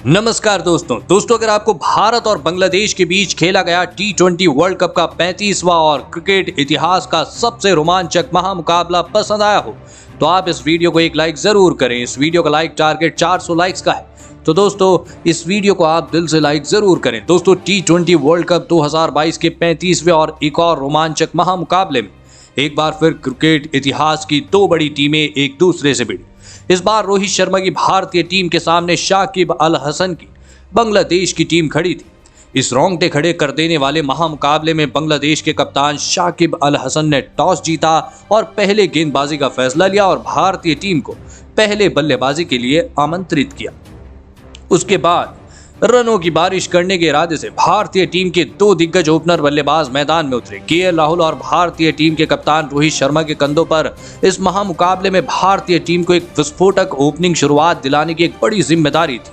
नमस्कार दोस्तों अगर आपको भारत और बांग्लादेश के बीच खेला गया T20 वर्ल्ड कप का 35वां और क्रिकेट इतिहास का सबसे रोमांचक महामुकाबला पसंद आया हो तो आप इस वीडियो को एक लाइक जरूर करें। इस वीडियो का लाइक टारगेट 400 लाइक्स का है, तो दोस्तों इस वीडियो को आप दिल से लाइक जरूर करें। दोस्तों T20 वर्ल्ड कप 2022 के 35वें और एक और रोमांचक महामुकाबले में एक बार फिर क्रिकेट इतिहास की दो बड़ी टीमें एक दूसरे से भिड़ी। इस बार रोहित शर्मा की भारतीय टीम के सामने शाकिब अल हसन की बांग्लादेश की टीम खड़ी थी। इस रोंगटे खड़े कर देने वाले महामुकाबले में बांग्लादेश के कप्तान शाकिब अल हसन ने टॉस जीता और पहले गेंदबाजी का फैसला लिया और भारतीय टीम को पहले बल्लेबाजी के लिए आमंत्रित किया। उसके बाद रनों की बारिश करने के इरादे से भारतीय टीम के दो दिग्गज ओपनर बल्लेबाज मैदान में उतरे। केएल राहुल और भारतीय टीम के कप्तान रोहित शर्मा के कंधों पर इस महामुकाबले में भारतीय टीम को एक विस्फोटक ओपनिंग शुरुआत दिलाने की एक बड़ी जिम्मेदारी थी,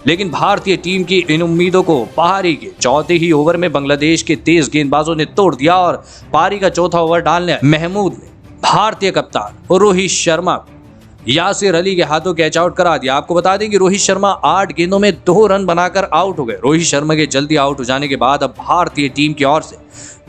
लेकिन भारतीय टीम की इन उम्मीदों को पारी के चौथे ही ओवर में बांग्लादेश के तेज गेंदबाजों ने तोड़ दिया और पारी का चौथा ओवर डालने महमूद ने भारतीय कप्तान रोहित शर्मा यासिर अली के हाथों कैच आउट करा दिया। आपको बता दें कि रोहित शर्मा 8 गेंदों में 2 रन बनाकर आउट हो गए। रोहित शर्मा के जल्दी आउट हो जाने के बाद अब भारतीय टीम की ओर से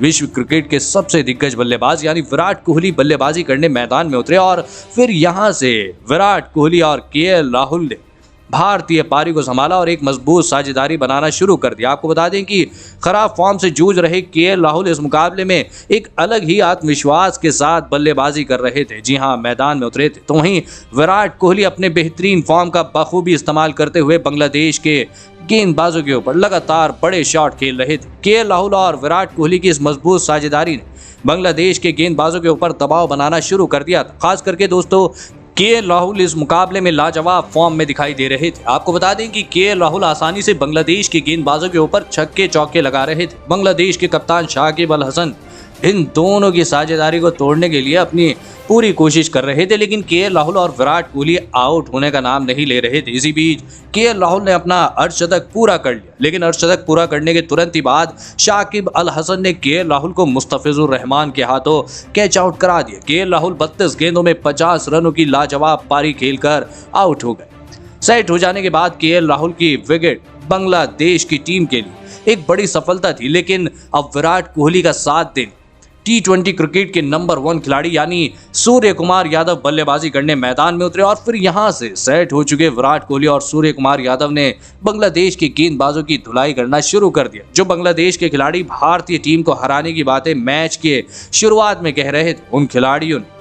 विश्व क्रिकेट के सबसे दिग्गज बल्लेबाज यानी विराट कोहली बल्लेबाजी करने मैदान में उतरे और फिर यहां से विराट कोहली और केएल राहुल ने भारतीय पारी को संभाला और एक मजबूत साझेदारी बनाना शुरू कर दिया। आपको बता दें कि खराब फॉर्म से जूझ रहे केएल राहुल इस मुकाबले में एक अलग ही आत्मविश्वास के साथ बल्लेबाजी कर रहे थे। जी हां, मैदान में उतरे थे। तो वहीं विराट कोहली अपने बेहतरीन फॉर्म का बखूबी इस्तेमाल करते हुए बांग्लादेश के गेंदबाजों के ऊपर लगातार बड़े शॉट खेल रहे थे। केएल राहुल और विराट कोहली की इस मजबूत साझेदारी ने बांग्लादेश के गेंदबाजों के ऊपर दबाव बनाना शुरू कर दिया था। खास करके दोस्तों केएल राहुल इस मुकाबले में लाजवाब फॉर्म में दिखाई दे रहे थे। आपको बता दें कि केएल राहुल आसानी से बांग्लादेश के गेंदबाजों के ऊपर छक्के चौके लगा रहे थे। बांग्लादेश के कप्तान शाकिब अल हसन इन दोनों की साझेदारी को तोड़ने के लिए अपनी पूरी कोशिश कर रहे थे, लेकिन केएल राहुल और विराट कोहली आउट होने का नाम नहीं ले रहे थे। इसी बीच केएल राहुल ने अपना अर्धशतक पूरा कर लिया, लेकिन अर्धशतक पूरा करने के तुरंत ही बाद शाकिब अल हसन ने केएल राहुल को मुस्तफिजुर रहमान के हाथों कैच आउट करा दिया। केएल राहुल 32 गेंदों में 50 रनों की लाजवाब पारी खेलकर आउट हो गए। सेट हो जाने के बाद केएल राहुल की विकेट बांग्लादेश की टीम के लिए एक बड़ी सफलता थी, लेकिन अब विराट कोहली का साथ देने T20 क्रिकेट के नंबर 1 खिलाड़ी यानी सूर्य कुमार यादव बल्लेबाजी करने मैदान में उतरे और फिर यहां से सेट हो चुके विराट कोहली और सूर्य कुमार यादव ने बांग्लादेश के गेंदबाजों की धुलाई करना शुरू कर दिया। जो बांग्लादेश के खिलाड़ी भारतीय टीम को हराने की बातें मैच के शुरुआत में कह रहे थे, उन खिलाड़ियों ने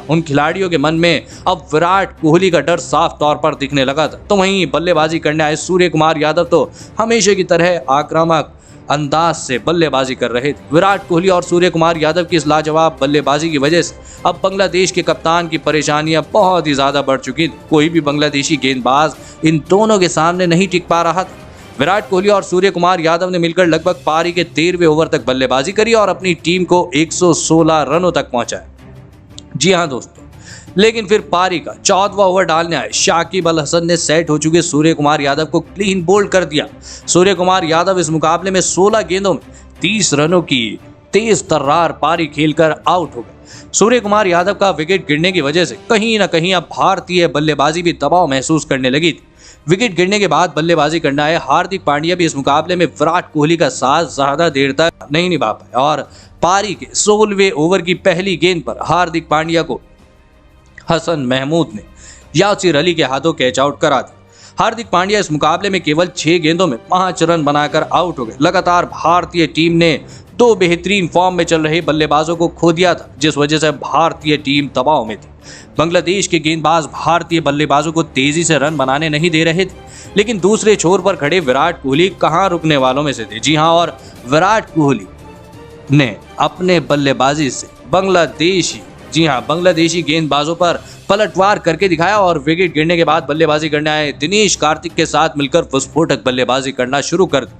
उन खिलाड़ियों के मन में अब विराट कोहली का डर साफ तौर पर दिखने लगा था। तो वहीं बल्लेबाजी करने आए सूर्य कुमार यादव तो हमेशा की तरह आक्रामक अंदाज से बल्लेबाजी कर रहे थे। विराट कोहली और सूर्य कुमार यादव की इस लाजवाब बल्लेबाजी की वजह से अब बांग्लादेश के कप्तान की परेशानियां बहुत ही ज्यादा बढ़ चुकी थी। कोई भी बांग्लादेशी गेंदबाज इन दोनों के सामने नहीं टिक पा रहा था। विराट कोहली और सूर्य कुमार यादव ने मिलकर लगभग पारी के 13वें ओवर तक बल्लेबाजी करी और अपनी टीम को 116 रनों तक पहुंचाया। जी हाँ दोस्तों, लेकिन फिर पारी का 14वां ओवर डालने आए शाकिब अल हसन ने सेट हो चुके सूर्य कुमार यादव को क्लीन बोल्ड कर दिया। सूर्य कुमार यादव इस मुकाबले में 16 गेंदों में 30 रनों की तेज तर्रार पारी खेलकर आउट हो गए। सूर्य कुमार यादव का विकेट गिरने की वजह से कहीं ना कहीं अब भारतीय बल्लेबाजी भी दबाव महसूस करने लगी थी। विकेट गिरने के बाद बल्लेबाजी करना है हार्दिक पांड्या भी इस मुकाबले में विराट कोहली का साथ ज्यादा देर तक नहीं निभा पाए और पारी के 16वें ओवर की पहली गेंद पर हार्दिक पांड्या को हसन महमूद ने यासिर अली के हाथों कैच आउट करा दिया। हार्दिक पांड्या इस मुकाबले में केवल 6 गेंदों में 5 रन बनाकर आउट हो गए। लगातार भारतीय टीम ने 2 बेहतरीन फॉर्म में चल रहे बल्लेबाजों को खो दिया था, जिस वजह से भारतीय टीम दबाव में थी। बांग्लादेश के गेंदबाज भारतीय बल्लेबाजों को तेजी से रन बनाने नहीं दे रहे थे, लेकिन दूसरे छोर पर खड़े विराट कोहली कहां रुकने वालों में से थे। जी हां, और विराट कोहली ने अपने बल्लेबाजी से बांग्लादेशी गेंदबाजों पर पलटवार करके दिखाया और विकेट गिरने के बाद बल्लेबाजी करने आए दिनेश कार्तिक के साथ मिलकर विस्फोटक बल्लेबाजी करना शुरू कर दी।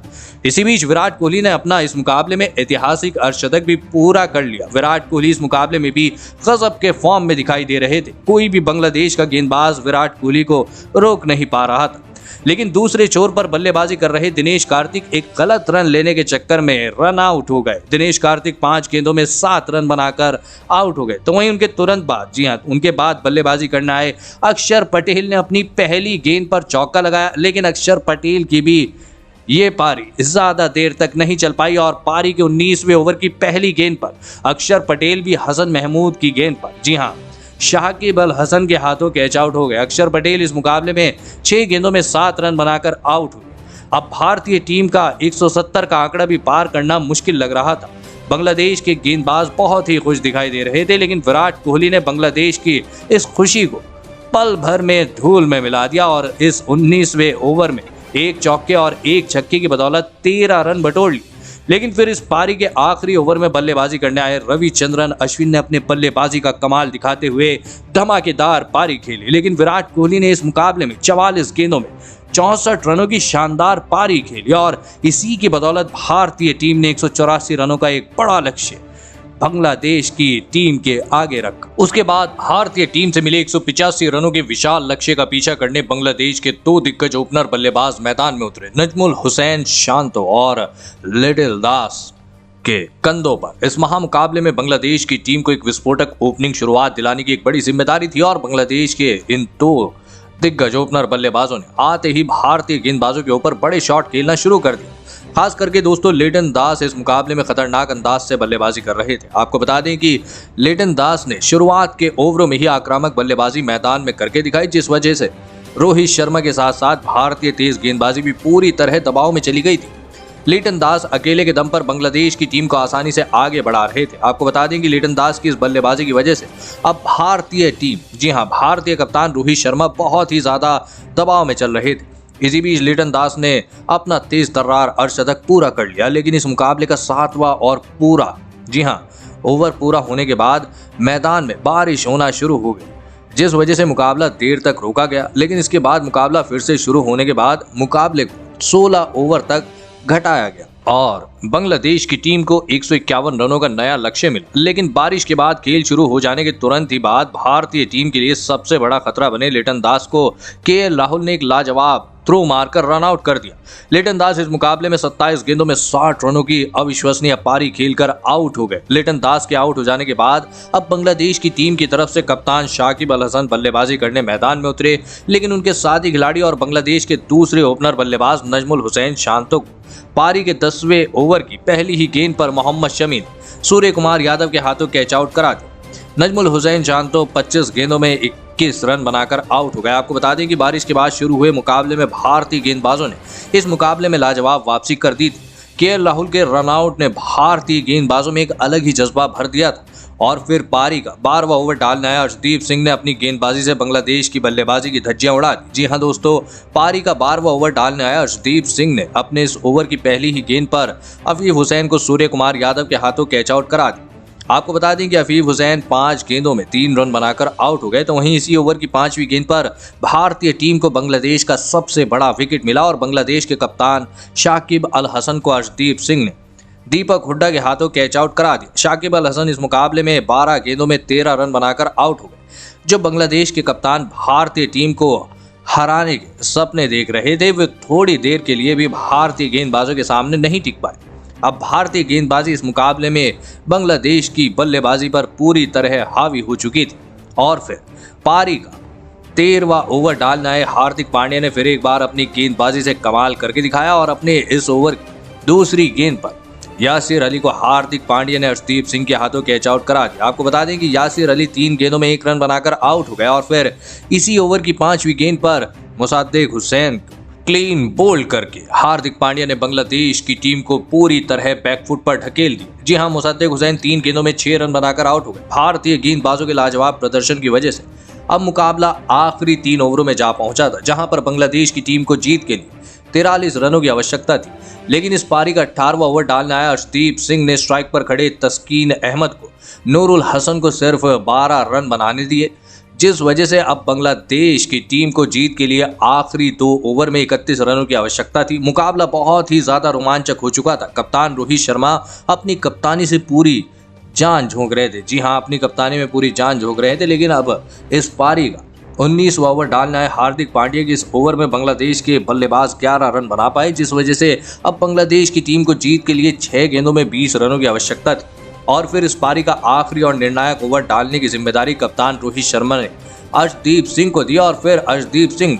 इसी बीच विराट कोहली ने अपना इस मुकाबले में ऐतिहासिक अर्धशतक भी पूरा कर लिया। विराट कोहली इस मुकाबले में भी गजब के फॉर्म में दिखाई दे रहे थे। कोई भी बांग्लादेश का गेंदबाज विराट कोहली को रोक नहीं पा रहा था। लेकिन दूसरे छोर पर बल्लेबाजी कर रहे दिनेश कार्तिक एक गलत रन लेने के चक्कर में रन आउट हो गए। दिनेश कार्तिक 5 गेंदों में 7 रन बनाकर आउट हो गए। तो वहीं उनके तुरंत बाद, जी हां, उनके बाद बल्लेबाजी करने आए अक्षर पटेल ने अपनी पहली गेंद पर चौका लगाया, लेकिन अक्षर पटेल की भी ये पारी ज्यादा देर तक नहीं चल पाई और पारी के 19वें ओवर की पहली गेंद पर अक्षर पटेल भी हसन महमूद की गेंद पर, जी हां, शाकिब अल हसन के हाथों कैच आउट हो गए। अक्षर पटेल इस मुकाबले में 6 गेंदों में 7 रन बनाकर आउट हुए। अब भारतीय टीम का 170 का आंकड़ा भी पार करना मुश्किल लग रहा था। बांग्लादेश के गेंदबाज बहुत ही खुश दिखाई दे रहे थे, लेकिन विराट कोहली ने बांग्लादेश की इस खुशी को पल भर में धूल में मिला दिया और इस 19वें ओवर में एक चौके और एक छक्के की बदौलत 13 रन बटोर ली। लेकिन फिर इस पारी के आखिरी ओवर में बल्लेबाजी करने आए रविचंद्रन अश्विन ने अपने बल्लेबाजी का कमाल दिखाते हुए धमाकेदार पारी खेली। लेकिन विराट कोहली ने इस मुकाबले में 44 गेंदों में 64 रनों की शानदार पारी खेली और इसी की बदौलत भारतीय टीम ने 184 रनों का एक बड़ा लक्ष्य बांग्लादेश की टीम के आगे रखा। उसके बाद भारतीय टीम से मिले 185 रनों के विशाल लक्ष्य का पीछा करने बांग्लादेश के 2 दिग्गज ओपनर बल्लेबाज मैदान में उतरे। नजमुल हुसैन शांतो और लिटिल दास के कंधों पर इस महामुकाबले में बांग्लादेश की टीम को एक विस्फोटक ओपनिंग शुरुआत दिलाने की एक बड़ी जिम्मेदारी थी और बांग्लादेश के इन 2 दिग्गज ओपनर बल्लेबाजों ने आते ही भारतीय गेंदबाजों के ऊपर बड़े शॉट खेलना शुरू कर दिए। खास करके दोस्तों लिटन दास इस मुकाबले में खतरनाक अंदाज से बल्लेबाजी कर रहे थे। आपको बता दें कि लिटन दास ने शुरुआत के ओवरों में ही आक्रामक बल्लेबाजी मैदान में करके दिखाई, जिस वजह से रोहित शर्मा के साथ साथ भारतीय तेज गेंदबाजी भी पूरी तरह दबाव में चली गई थी। लिटन दास अकेले के दम पर बांग्लादेश की टीम को आसानी से आगे बढ़ा रहे थे। आपको बता दें कि लिटन दास की इस बल्लेबाजी की वजह से अब भारतीय टीम, जी हां, भारतीय कप्तान रोहित शर्मा बहुत ही ज्यादा दबाव में चल रहे थे। इसी बीच लिटन दास ने अपना तेज तर्रार अर्धशतक पूरा कर लिया, लेकिन इस मुकाबले का 7वां और पूरा, जी हां, ओवर पूरा होने के बाद मैदान में बारिश होना शुरू हो गई, जिस वजह से मुकाबला देर तक रोका गया। लेकिन इसके बाद मुकाबला फिर से शुरू होने के बाद मुकाबले को 16 ओवर तक घटाया गया और बांग्लादेश की टीम को 151 रनों का नया लक्ष्य मिला। लेकिन बारिश के बाद खेल शुरू हो जाने के तुरंत ही बाद भारतीय टीम के लिए सबसे बड़ा खतरा बने लिटन दास को केएल राहुल ने एक लाजवाब थ्रो मारकर रन आउट कर दिया। लिटन दास इस मुकाबले में 27 गेंदों में 60 रनों की अविश्वसनीय पारी खेलकर आउट हो गए। लिटन दास के आउट हो जाने के बाद अब बांग्लादेश की टीम की तरफ से कप्तान शाकिब अल हसन बल्लेबाजी करने मैदान में उतरे, लेकिन उनके साथी खिलाड़ी और बांग्लादेश के दूसरे ओपनर बल्लेबाज नजमुल हुसैन शांतो को पारी के 10वें ओवर की पहली ही गेंद पर मोहम्मद शमी ने सूर्य कुमार यादव के हाथों कैच आउट करा दिया। नजमुल हुसैन शांतो 25 गेंदों में 21 रन बनाकर आउट हो गए। आपको बता दें कि बारिश के बाद शुरू हुए मुकाबले में भारतीय गेंदबाजों ने इस मुकाबले में लाजवाब वापसी कर दी थी। केएल राहुल के रनआउट ने भारतीय गेंदबाजों में एक अलग ही जज्बा भर दिया था और फिर पारी का 12वां ओवर डालने आया अर्शदीप सिंह ने अपनी गेंदबाजी से बांग्लादेश की बल्लेबाजी की धज्जियां उड़ा दी। जी हां दोस्तों, पारी का 12वां ओवर डालने आया अर्शदीप सिंह ने अपने इस ओवर की पहली ही गेंद पर अफीफ हुसैन को सूर्य कुमार यादव के हाथों कैच आउट करा दी। आपको बता दें कि अफीफ हुसैन 5 गेंदों में 3 रन बनाकर आउट हो गए। तो वहीं इसी ओवर की 5वीं गेंद पर भारतीय टीम को बांग्लादेश का सबसे बड़ा विकेट मिला और बांग्लादेश के कप्तान शाकिब अल हसन को अर्शदीप सिंह ने दीपक हुड्डा के हाथों कैच आउट करा दिया। शाकिब अल हसन इस मुकाबले में 12 गेंदों में 13 रन बनाकर आउट हो गए। जो बांग्लादेश के कप्तान भारतीय टीम को हराने के सपने देख रहे थे, वे थोड़ी देर के लिए भी भारतीय गेंदबाजों के सामने नहीं टिक पाए। अब भारतीय गेंदबाजी इस मुकाबले में बांग्लादेश की बल्लेबाजी पर पूरी तरह हावी हो चुकी थी और फिर पारी का 13वां ओवर डालने आए हार्दिक पांड्या ने फिर एक बार अपनी गेंदबाजी से कमाल करके दिखाया और अपने इस ओवर की दूसरी गेंद पर यासिर अली को हार्दिक पांड्या ने अर्शदीप सिंह के हाथों कैच आउट करा दिया। आपको बता दें कि यासिर अली 3 गेंदों में 1 रन बनाकर आउट हो गया और फिर इसी ओवर की 5वीं गेंद पर मुसद्दिक हुसैन क्लीन बोल्ड करके हार्दिक पांड्या ने बांग्लादेश की टीम को पूरी तरह बैकफुट पर ढकेल दिया। जी हां, मुसद्दिक हुसैन 3 गेंदों में 6 रन बनाकर आउट हो गए। भारतीय गेंदबाजों के लाजवाब प्रदर्शन की वजह से अब मुकाबला आखिरी 3 ओवरों में जा पहुंचा था, जहां पर बांग्लादेश की टीम को जीत के लिए 43 रनों की आवश्यकता थी। लेकिन इस पारी का 18वां ओवर डालने आया अर्शदीप सिंह ने स्ट्राइक पर खड़े तस्कीन अहमद को नूरुल हसन को सिर्फ 12 रन बनाने दिए, जिस वजह से अब बांग्लादेश की टीम को जीत के लिए आखिरी 2 ओवर में 31 रनों की आवश्यकता थी। मुकाबला बहुत ही ज्यादा रोमांचक हो चुका था। कप्तान रोहित शर्मा अपनी कप्तानी से पूरी जान झोंक रहे थे। जी हां, अपनी कप्तानी में पूरी जान झोंक रहे थे। लेकिन अब इस पारी का 19वां ओवर डालना है हार्दिक पांड्या की। इस ओवर में बांग्लादेश के बल्लेबाज 11 रन बना पाए, जिस वजह से अब बांग्लादेश की टीम को जीत के लिए 6 गेंदों में 20 रनों की आवश्यकता थी। और फिर इस पारी का आखिरी और निर्णायक ओवर डालने की जिम्मेदारी कप्तान रोहित शर्मा ने अर्शदीप सिंह को दी। और फिर अर्शदीप सिंह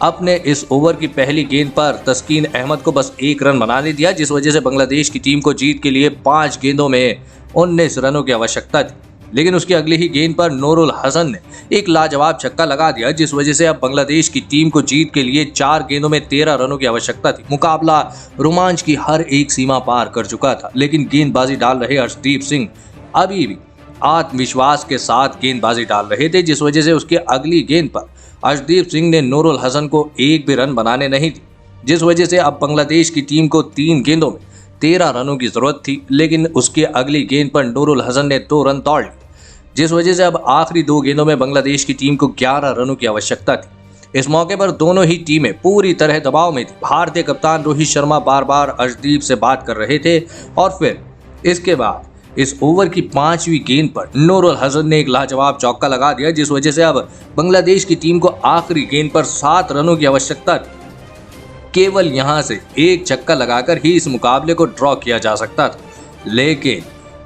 अपने इस ओवर की पहली गेंद पर तस्कीन अहमद को बस 1 रन बनाने दिया, जिस वजह से बांग्लादेश की टीम को जीत के लिए 5 गेंदों में 19 रनों की आवश्यकता थी। लेकिन उसकी अगली ही गेंद पर नूरुल हसन ने एक लाजवाब छक्का लगा दिया, जिस वजह से अब बांग्लादेश की टीम को जीत के लिए 4 गेंदों में 13 रनों की आवश्यकता थी। मुकाबला रोमांच की हर एक सीमा पार कर चुका था, लेकिन गेंदबाजी डाल रहे अर्शदीप सिंह अभी भी आत्मविश्वास के साथ गेंदबाजी डाल रहे थे, जिस वजह से उसके अगली गेंद पर अर्शदीप सिंह ने नूरुल हसन को एक भी रन बनाने नहीं दी, जिस वजह से अब बांग्लादेश की टीम को 3 गेंदों में 13 रनों की जरूरत थी। लेकिन उसके अगली गेंद पर नूरुल हसन ने 2 रन तोड़ लिए, जिस वजह से अब आखिरी 2 गेंदों में बांग्लादेश की टीम को 11 रनों की आवश्यकता थी। इस मौके पर दोनों ही टीमें पूरी तरह दबाव में थी। भारतीय कप्तान रोहित शर्मा बार बार अर्शदीप से बात कर रहे थे और फिर इसके बाद इस ओवर की 5वीं गेंद पर नूरुल हसन ने एक लाजवाब चौका लगा दिया, जिस वजह से अब बांग्लादेश की टीम को आखिरी गेंद पर 7 रनों की आवश्यकता थी। केवल यहां से एक छक्का लगाकर ही इस मुकाबले को ड्रॉ किया जा सकता था, लेकिन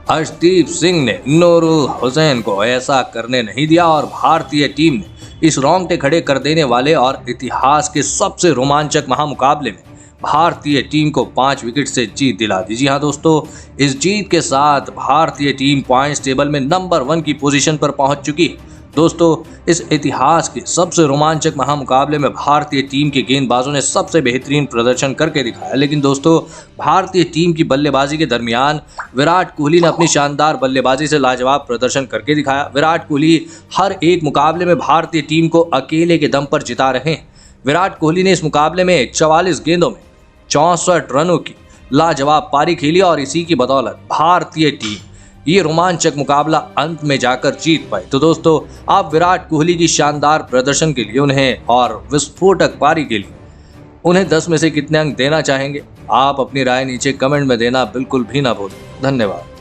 अर्शदीप सिंह ने नूरुल हसन को ऐसा करने नहीं दिया और भारतीय टीम ने इस रोंगटे खड़े कर देने वाले और इतिहास के सबसे रोमांचक महामुकाबले में भारतीय टीम को 5 विकेट से जीत दिला दी। जी हाँ दोस्तों, इस जीत के साथ भारतीय टीम पॉइंट्स टेबल में नंबर 1 की पोजीशन पर पहुंच चुकी है। दोस्तों, इस इतिहास के सबसे रोमांचक महामुकाबले में भारतीय टीम के गेंदबाजों ने सबसे बेहतरीन प्रदर्शन करके दिखाया, लेकिन दोस्तों भारतीय टीम की बल्लेबाजी के दरमियान विराट कोहली ने अपनी शानदार बल्लेबाजी से लाजवाब प्रदर्शन करके दिखाया। विराट कोहली हर एक मुकाबले में भारतीय टीम को अकेले के दम पर जिता रहे हैं। विराट कोहली ने इस मुकाबले में 44 गेंदों में 64 रनों की लाजवाब पारी खेली और इसी की बदौलत भारतीय टीम ये रोमांचक मुकाबला अंत में जाकर जीत पाई। तो दोस्तों, आप विराट कोहली की शानदार प्रदर्शन के लिए उन्हें और विस्फोटक पारी के लिए उन्हें 10 में से कितने अंक देना चाहेंगे? आप अपनी राय नीचे कमेंट में देना बिल्कुल भी ना भूलें। धन्यवाद।